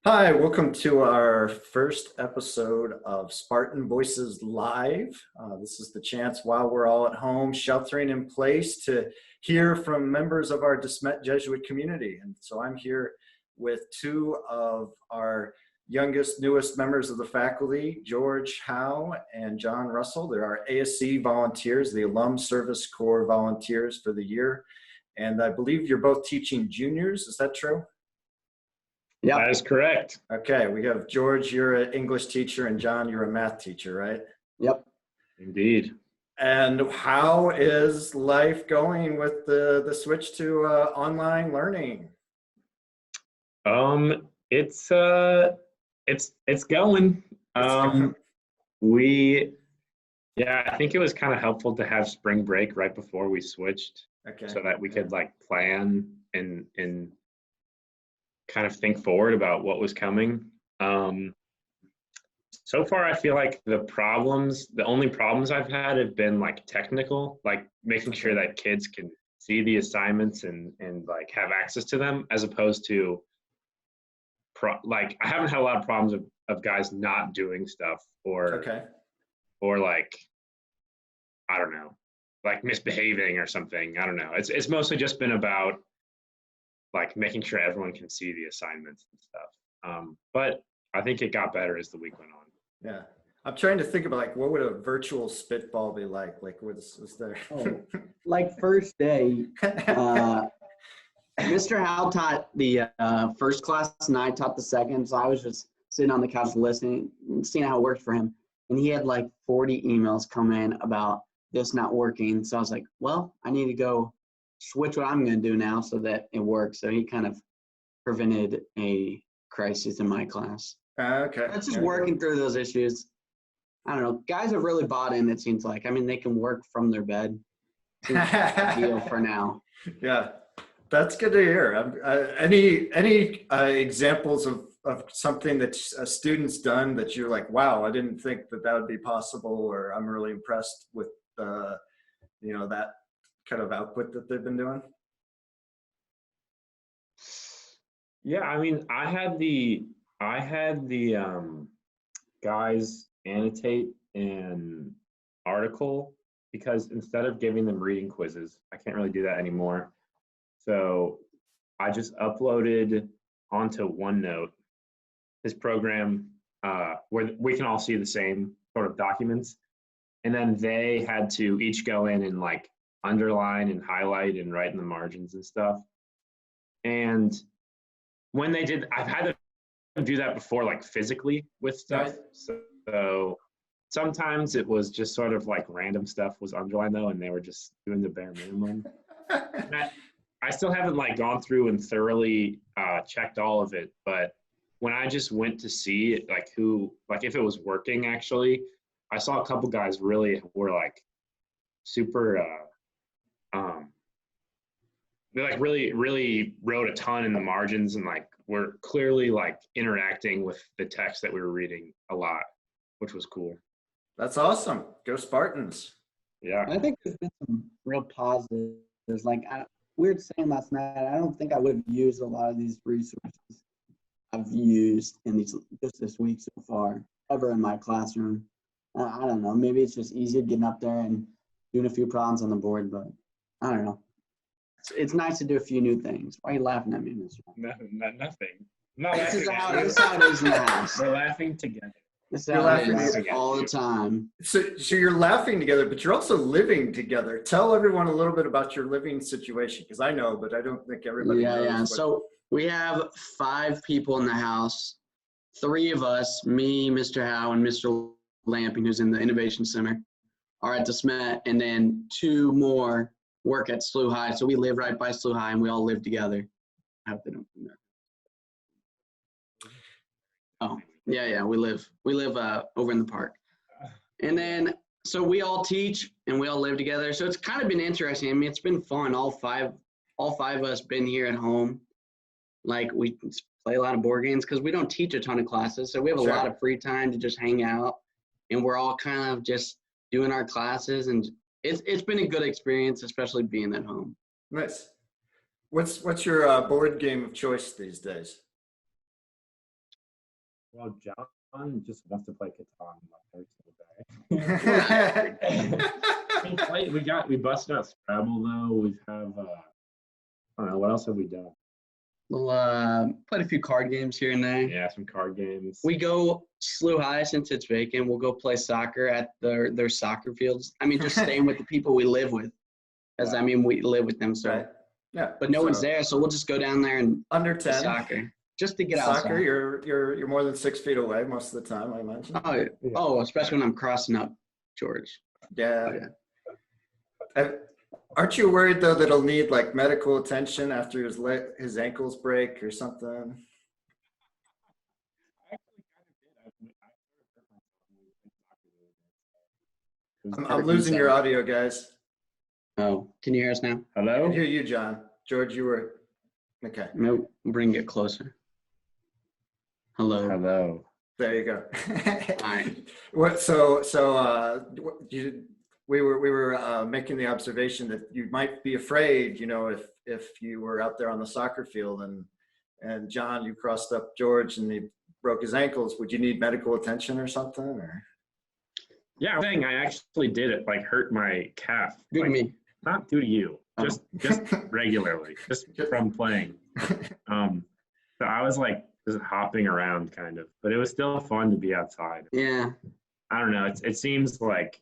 Hi, welcome to our first episode of Spartan Voices Live. This is the chance while we're all at home sheltering in place to hear from members of our Smet Jesuit community. And so I'm here with two of our youngest, newest members of the faculty, George Howe and John Russell. They're our ASC volunteers, the Alumni Service Corp volunteers for the year. And I believe you're both teaching juniors, is that true? Yeah, that is correct. Okay, we have George, you're an English teacher, and John, you're a math teacher, right? Yep. Indeed. And how is life going with the switch to online learning? It's going. I think it was kind of helpful to have spring break right before we switched, so that we could like plan and kind of think forward about what was coming. So far, I feel like the only problems I've had have been like technical, like making sure that kids can see the assignments and like have access to them, as opposed to like I haven't had a lot of problems of guys not doing stuff or like, I don't know, like misbehaving or something. I don't know. It's mostly just been about like making sure everyone can see the assignments and stuff. But I think it got better as the week went on. Yeah. I'm trying to think about like, what would a virtual spitball be like? Like was there? Like first day, Mr. Howe taught the first class and I taught the second. So I was just sitting on the couch listening, seeing how it worked for him. And he had like 40 emails come in about this not working. So I was like, well, I need to go switch what I'm going to do now so that it works. So he kind of prevented a crisis in my class. Okay. That's just working through those issues. I don't know. Guys have really bought in, it seems like. I mean, they can work from their bed. Seems like a deal for now. Yeah, that's good to hear. Any examples of something that a student's done that you're like, wow, I didn't think that would be possible, or I'm really impressed with that kind of output that they've been doing? Yeah, I mean, I had the guys annotate an article, because instead of giving them reading quizzes, I can't really do that anymore. So I just uploaded onto OneNote this program where we can all see the same sort of documents. And then they had to each go in and like underline and highlight and write in the margins and stuff. And when they did, I've had them do that before, like physically with stuff. So sometimes it was just sort of like random stuff was underlined though, and they were just doing the bare minimum. I still haven't like gone through and thoroughly checked all of it, but when I just went to see it, like if it was working actually, I saw a couple guys really were like super they like really wrote a ton in the margins and like were clearly like interacting with the text that we were reading a lot, which was cool. That's awesome. Go Spartans. Yeah. I think there's been some real positives. Like we were saying last night, I don't think I would have used a lot of these resources I've used in just this week so far ever in my classroom. I don't know. Maybe it's just easier getting up there and doing a few problems on the board, but I don't know. It's nice to do a few new things. Why are you laughing at me, Mr. Nothing. This is how it is in the house. We're laughing together. This is how it is all the time. So you're laughing together, but you're also living together. Tell everyone a little bit about your living situation, because I know, but I don't think everybody knows. Yeah. So we have 5 people in the house. 3 of us, me, Mr. Howe, and Mr. Lamping, who's in the Innovation Center, are at the Smet, and then 2 more work at SLU High. So we live right by SLU High, and we all live together. I hope they don't do that. Oh, yeah, we live over in the park. And then, so we all teach, and we all live together. So it's kind of been interesting. I mean, it's been fun. All five of us been here at home. Like, we play a lot of board games because we don't teach a ton of classes. So we have a lot of free time to just hang out, and we're all kind of just doing our classes, and it's been a good experience, especially being at home. Nice. What's your board game of choice these days? Well, John just wants to play Catan like every single day. We busted out Scrabble though. We have I don't know, what else have we done? We'll played a few card games here and there. Yeah, some card games. We go SLU High since it's vacant. We'll go play soccer at their soccer fields. I mean, just staying with the people we live with, because I mean we live with them. So, Right. Yeah. but no one's there, so we'll just go down there and Under play 10. soccer just to get Soccer, outside. you're more than 6 feet away most of the time, I imagine. Oh, especially when I'm crossing up, George. Yeah. Yeah. Aren't you worried though that he'll need like medical attention after his ankles break or something? I'm losing your audio, guys. Oh, can you hear us now? I Hello? can hear you, John. George, you were okay. Nope. Bring it closer. Hello. Hello. There you go. All right. We were making the observation that you might be afraid, you know, if you were out there on the soccer field and John, you crossed up George and he broke his ankles. Would you need medical attention or something? Or Yeah, I actually did it, like hurt my calf. Good to Like, me. not due to you, just regularly, just from playing. So I was like just hopping around kind of, but it was still fun to be outside. Yeah. I don't know. It seems like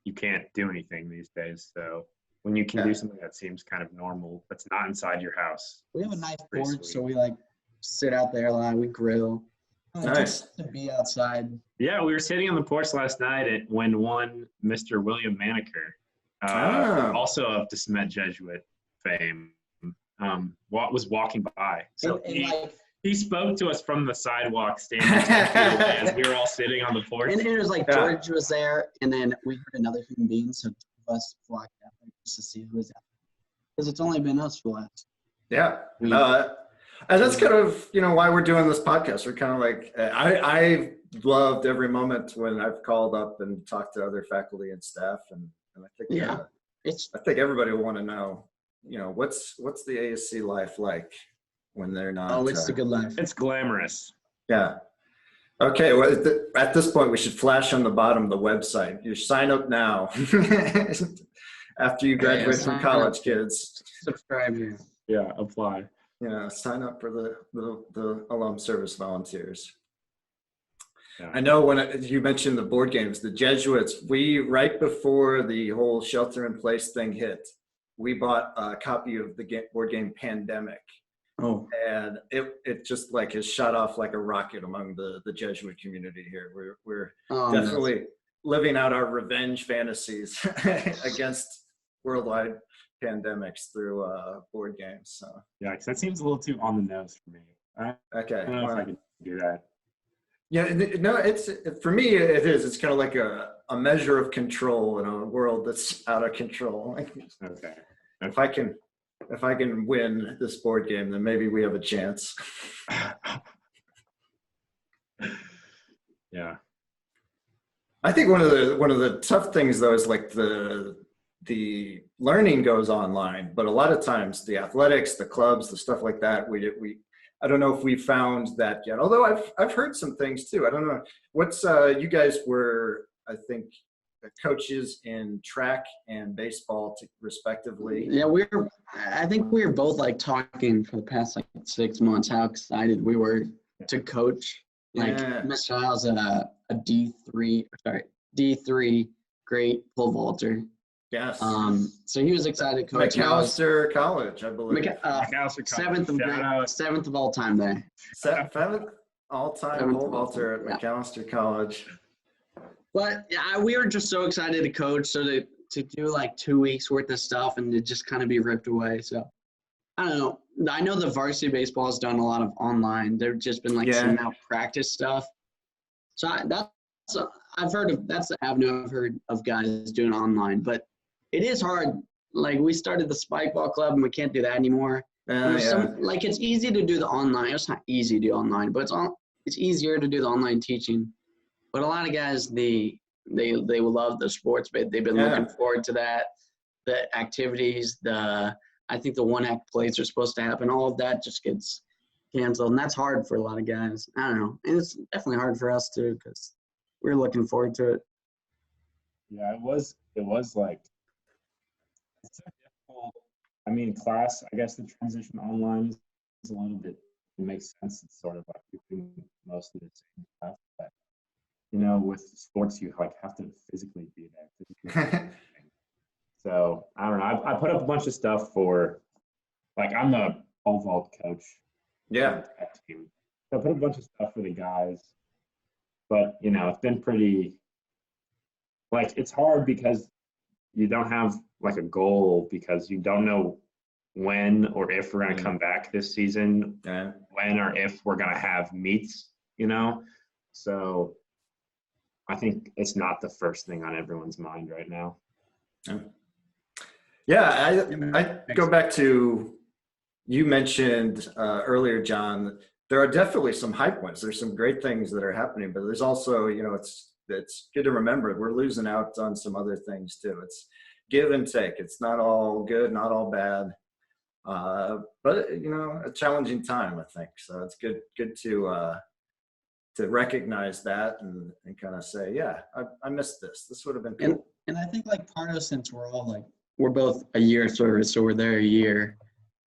you can't do anything these days. So when you can do something that seems kind of normal, that's not inside your house. We have a nice Pretty porch, sweet. so we like sit out there a lot. We grill. Nice. Just to be outside. Yeah, we were sitting on the porch last night when one Mr. William Maneker, also of the Smet Jesuit fame, was walking by. So he spoke to us from the sidewalk, standing 10 feet away as we were all sitting on the porch. And it was like George was there, and then we heard another human being, so two of us flocked out there just to see who was out there. Because it's only been us for the last. Yeah. And that's kind of, you know, why we're doing this podcast. We're kind of like, I loved every moment when I've called up and talked to other faculty and staff. And I think, I think everybody will want to know, you know, what's the ASC life like when they're not. Oh, it's a good life. It's glamorous. Yeah. Okay. Well, at this point, we should flash on the bottom of the website. You sign up now after you graduate from college, kids. Subscribe here. Yeah, apply. Yeah, sign up for the Alum Service volunteers. Yeah. I know when you mentioned the board games, the Jesuits, right before the whole shelter in place thing hit, we bought a copy of the board game Pandemic. Oh. And it just like has shot off like a rocket among the Jesuit community here. We're definitely living out our revenge fantasies against worldwide pandemics through board games. So Yeah, because that seems a little too on the nose for me. okay, I don't know if I can do that. Yeah, no, for me it is. It's kind of like a measure of control in a world that's out of control. Okay. If I can win this board game, then maybe we have a chance. Yeah. I think one of the tough things though is like the learning goes online, but a lot of times the athletics, the clubs, the stuff like that, I don't know if we found that yet. Although I've heard some things too. I don't know. What's you guys were, I think, coaches in track and baseball respectively. Yeah, I think we were both like talking for the past like 6 months how excited we were to coach. Like Mr. Howe's a D3 great pole vaulter. Yes. So he was excited to coach. McAllister College, I believe. McAllister College. Seventh of all time there. Seventh all-time pole vaulter at McAllister College. But yeah, we were just so excited to coach. So to do like 2 weeks worth of stuff and to just kind of be ripped away. So I don't know. I know the varsity baseball has done a lot of online. They've just been like sending out practice stuff. So that's the avenue I've heard of guys doing online. But it is hard. Like we started the spike ball club and we can't do that anymore. Like it's easy to do the online. It's not easy to do online, but it's easier to do the online teaching. But a lot of guys, they will love the sports, but they've been looking forward to that. The activities, I think the one-act plays are supposed to happen. All of that just gets canceled, and that's hard for a lot of guys. I don't know, and it's definitely hard for us too because we're looking forward to it. Yeah, it was like, it's so difficult. I mean, class, I guess the transition online is a little bit, it makes sense. It's sort of like you're doing mostly the same stuff, but you know, with sports, you like have to physically be there. So I don't know. I put up a bunch of stuff for, like, I'm the pole vault coach. Yeah. Team. So I put a bunch of stuff for the guys, but you know, it's been pretty, like, it's hard because you don't have like a goal because you don't know when or if we're going to come back this season, when or if we're going to have meets, you know? So I think it's not the first thing on everyone's mind right now. Yeah, I go back to, you mentioned earlier, John, there are definitely some high points. There's some great things that are happening, but there's also, you know, it's good to remember we're losing out on some other things too. It's give and take. It's not all good, not all bad, but you know, a challenging time, I think. So it's good to recognize that and kind of say, yeah, I missed this. This would have been cool. And I think like part of, since we're both a year service, so we're there a year,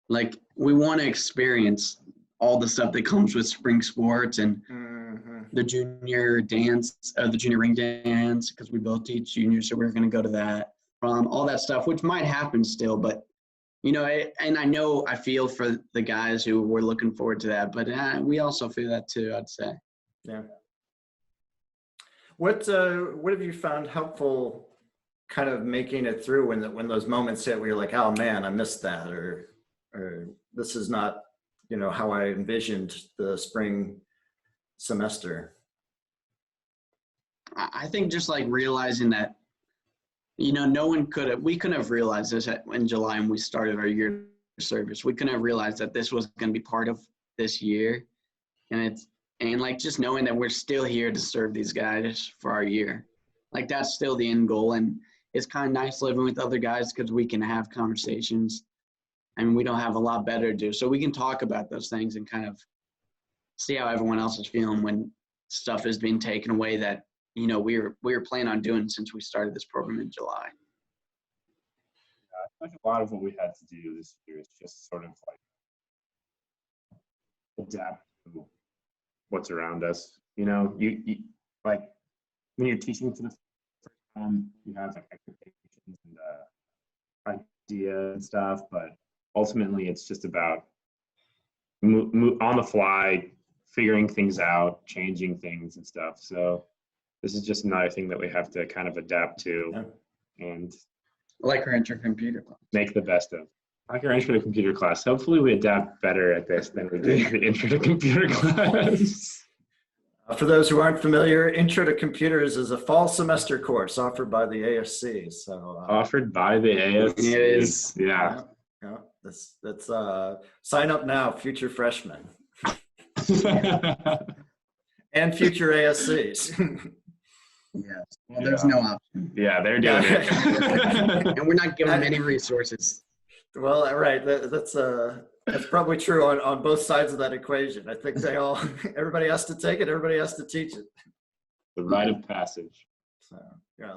like we want to experience all the stuff that comes with spring sports and the junior dance, the junior ring dance, because we both teach junior, so we're going to go to that, all that stuff, which might happen still, but you know, and I know I feel for the guys who were looking forward to that, but we also feel that too, I'd say. Yeah. What have you found helpful kind of making it through when those moments hit where you're like, oh man, I missed that, or this is not, you know, how I envisioned the spring semester? I think just like realizing that, you know, we couldn't have realized this in July when we started our year service. We couldn't have realized that this was going to be part of this year. And like just knowing that we're still here to serve these guys for our year. Like that's still the end goal. And it's kind of nice living with other guys because we can have conversations. I mean, we don't have a lot better to do. So we can talk about those things and kind of see how everyone else is feeling when stuff is being taken away that, you know, we were planning on doing since we started this program in July. Yeah, I think a lot of what we had to do this year is just sort of like adapt to what's around us. You know, you like when you're teaching for the first time, you have like expectations and ideas and stuff, but ultimately it's just about on the fly, figuring things out, changing things and stuff. So this is just another thing that we have to kind of adapt to and like our intro computer class. Make the best of. Like our intro to computer class. Hopefully we adapt better at this than we did the intro to computer class. For those who aren't familiar, Intro to Computers is a fall semester course offered by the ASCs. So offered by the ASCs. It is. Yeah. That's sign up now, future freshmen. And future ASCs. Yes. Well, there's no option. Yeah, they're doing it. And we're not giving them any resources. Well, right. That's probably true on both sides of that equation. I think everybody has to take it. Everybody has to teach it. The rite of passage. So yeah,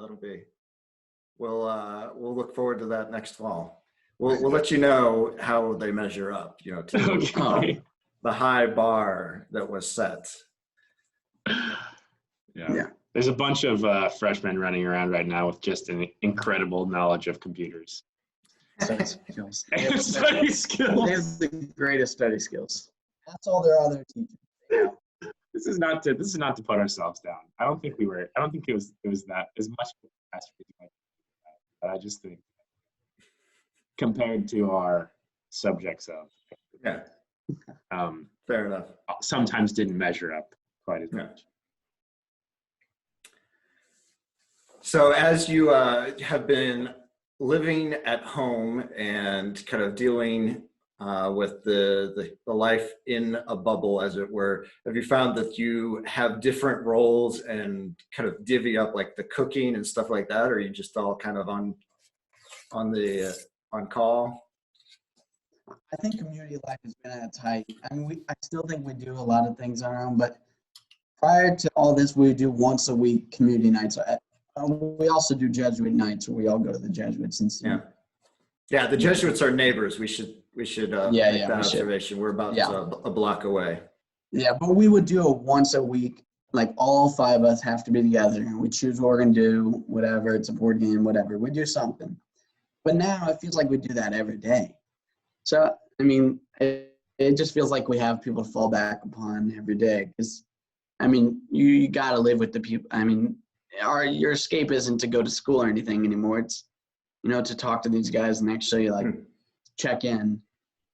we'll look forward to that next fall. We'll let you know how they measure up, you know, to the high bar that was set. Yeah. There's a bunch of freshmen running around right now with just an incredible knowledge of computers. Study skills. Study skills. They have the greatest study skills. That's all there are there teaching. This is not to put ourselves down. I don't think it was that as much but I just think compared to our subjects of fair enough. Sometimes didn't measure up quite as much. So as you have been living at home and kind of dealing with the life in a bubble, as it were, have you found that you have different roles and kind of divvy up like the cooking and stuff like that, or are you just all kind of on call? I think community life has been at its height. I mean, I still think we do a lot of things on our own, but prior to all this, we do once a week community nights. We also do Jesuit nights where we all go to the Jesuits and see. Yeah, the Jesuits are neighbors. We should make that observation. We're about a block away. Yeah, but we would do it once a week. Like all 5 of us have to be together and we choose what we're gonna do, whatever, it's a board game, whatever. We do something. But now it feels like we do that every day. So, I mean, it just feels like we have people to fall back upon every day. Because, I mean, you got to live with the people. I mean, your escape isn't to go to school or anything anymore. It's, to talk to these guys and actually, like, check in.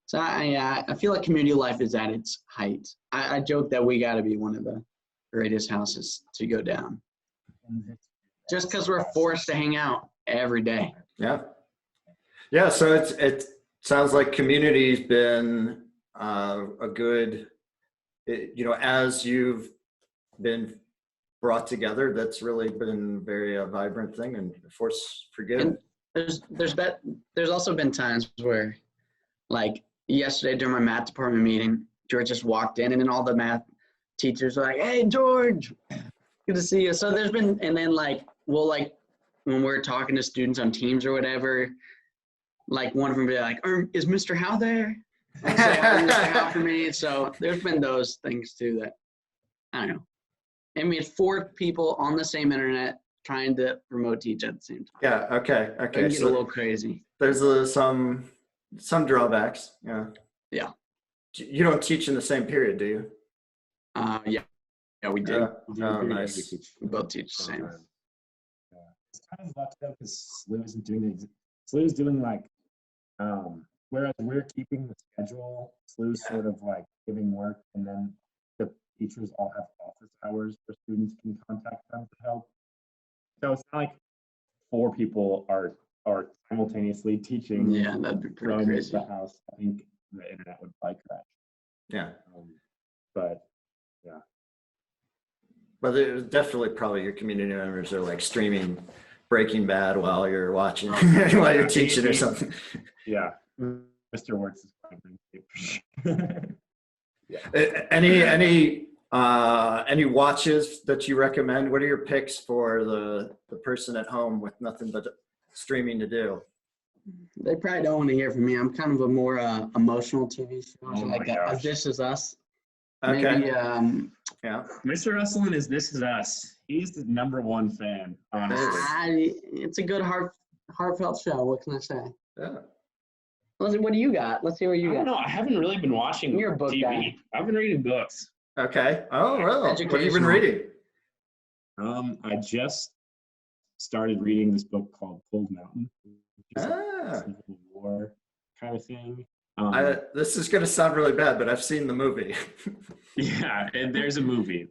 So, I feel like community life is at its height. I joke that we got to be one of the greatest houses to go down. Just because we're forced to hang out every day. Yeah. Yeah, so it sounds like community's been a good, as you've been brought together, that's really been very vibrant thing and a force for good. And there's also been times where, like yesterday during my math department meeting, George just walked in and then all the math teachers were like, "Hey, George, good to see you." So there's been, and then when we're talking to students on Teams or whatever, like one of them be like, "Is Mr. Howe there?" I'll say, Mr. Howe for me. So there's been those things too that, I don't know. I mean, it's 4 people on the same internet trying to remote teach at the same time. Yeah. Okay. It can get a little crazy. There's some drawbacks. Yeah. Yeah. You don't teach in the same period, do you? Yeah, we do. Oh, nice. We both teach the same. Yeah. It's kind of lucky though because SLU's doing like, whereas we're keeping the schedule, SLU's sort of like giving work, and then the teachers all have office hours where students can contact them for help. So it's not like 4 people are simultaneously teaching. Yeah, that'd be pretty from crazy. the house. I think the internet would probably crash. Yeah. But yeah. But there's definitely probably your community members are like streaming Breaking Bad while you're watching, while you're teaching or something. Yeah. Mr. Wertz is probably Any watches that you recommend? What are your picks for the person at home with nothing but streaming to do? They probably don't want to hear from me. I'm kind of a more emotional TV show, like that. This Is Us. Okay. Maybe, yeah. Mr. Russell and his This Is Us. He's the #1 fan, honestly. It's a good heartfelt show. What can I say? Yeah. What do you got? Let's see what you I got. don't know. I haven't really been watching You're a book TV. guy. I've been reading books. Okay. Oh, well. What have you been Educational. reading? I just started reading this book called Cold Mountain, which is a Civil War kind of thing. This is going to sound really bad, but I've seen the movie. Yeah, and there's a movie.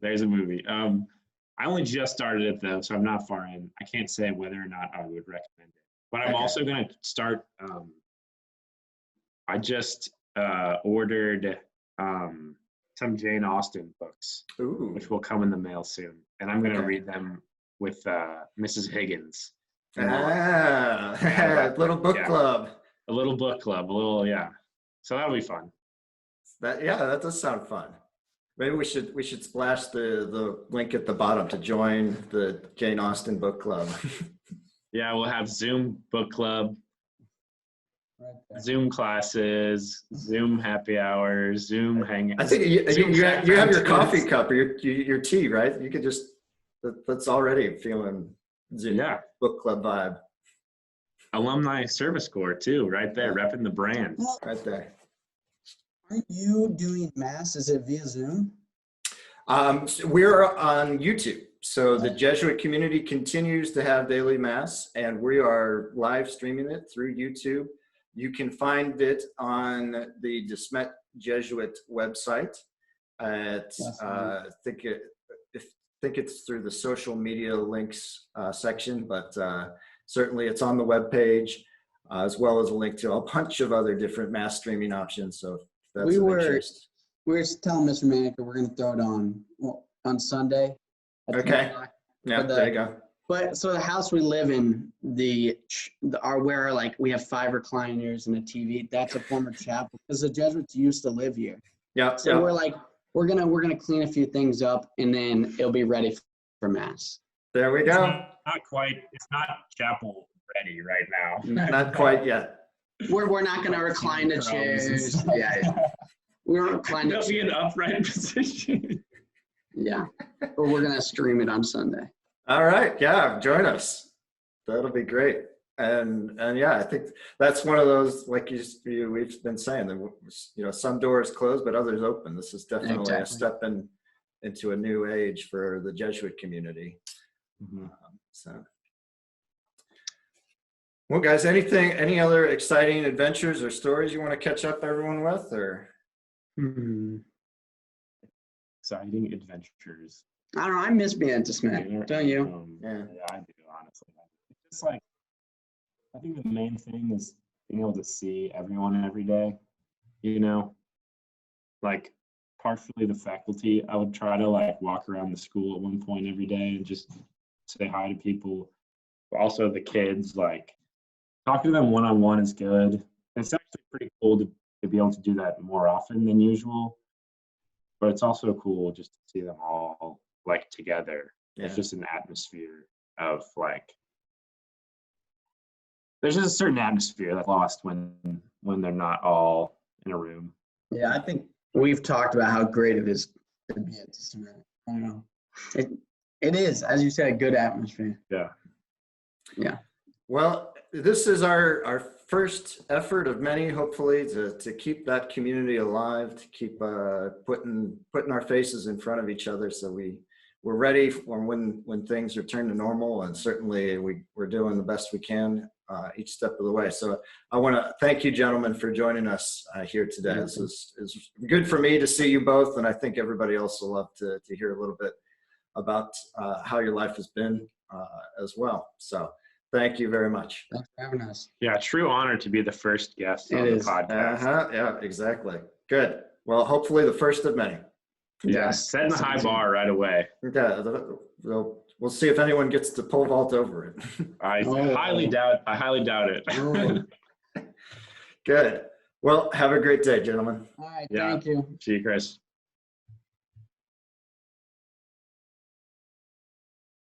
I only just started it though, so I'm not far in. I can't say whether or not I would recommend it. But I'm also going to start. I just ordered some Jane Austen books, Ooh. which will come in the mail soon, and I'm going to read them with Mrs. Higgins. Little book club. A little book club, So that'll be fun. That does sound fun. Maybe we should splash the link at the bottom to join the Jane Austen book club. Yeah, we'll have Zoom book club, Zoom classes, Zoom happy hours, Zoom hangouts. I think you have your coffee cup or your tea, right? You could just that's already feeling Zoom book club vibe. Alumni Service Corp too, right there, repping the brand. Right there. Aren't you doing mass? Is it via Zoom? We're on YouTube. So the Jesuit community continues to have daily mass, and we are live streaming it through YouTube. You can find it on the Smet Jesuit website. I think it's through the social media links section, but certainly it's on the webpage, as well as a link to a bunch of other different mass streaming options. So if that's of interest. We were telling Mr. Manica we're going to throw it on Sunday. Okay. Yeah, there you go. But so the house we live in, where like we have 5 recliners and a TV. That's a former chapel because the Jesuits used to live here. Yeah. So Yeah. we're like, we're gonna clean a few things up and then it'll be ready for mass. There we It's go. not quite. It's not chapel ready right now. Not quite yet. We're not gonna recline the chairs. Yeah. We don't recline the There'll be an chairs. upright position. Yeah. But we're gonna stream it on Sunday. All right. Yeah. Join us. That'll be great. And yeah, I think that's one of those, like we've been saying, that some doors closed, but others open. This is definitely Exactly. a step into a new age for the Jesuit community. Mm-hmm. So, well, guys, any other exciting adventures or stories you want to catch up everyone with, or? Exciting adventures. I don't know. I miss being at the Smet. Don't you? Yeah. I do, honestly. It's just like, I think the main thing is being able to see everyone every day, like partially the faculty. I would try to like walk around the school at one point every day and just say hi to people. But also the kids, like talking to them one-on-one is good. It's actually pretty cool to be able to do that more often than usual. But it's also cool just to see them all like together. Yeah. It's just an atmosphere of like, there's just a certain atmosphere that's lost when they're not all in a room. Yeah, I think we've talked about how great it is to be at the Smet. I don't know. It is, as you said, a good atmosphere. Yeah. Yeah. Well, this is our first effort of many, hopefully, to keep that community alive, to keep putting our faces in front of each other, so we're ready for when things return to normal, and certainly we're doing the best we can each step of the way. So I want to thank you, gentlemen, for joining us here today. This is good for me to see you both, and I think everybody else will love to hear a little bit about how your life has been as well. So thank you very much. Thanks for having us. Yeah, true honor to be the first guest on It the is. podcast. Yeah, exactly. Good. Well, hopefully the first of many. Yeah, setting the high bar right away. Okay, we'll see if anyone gets to pole vault over it. I highly doubt it. Oh. Good. Well, have a great day, gentlemen. All right. Yeah. Thank you. See you, Chris.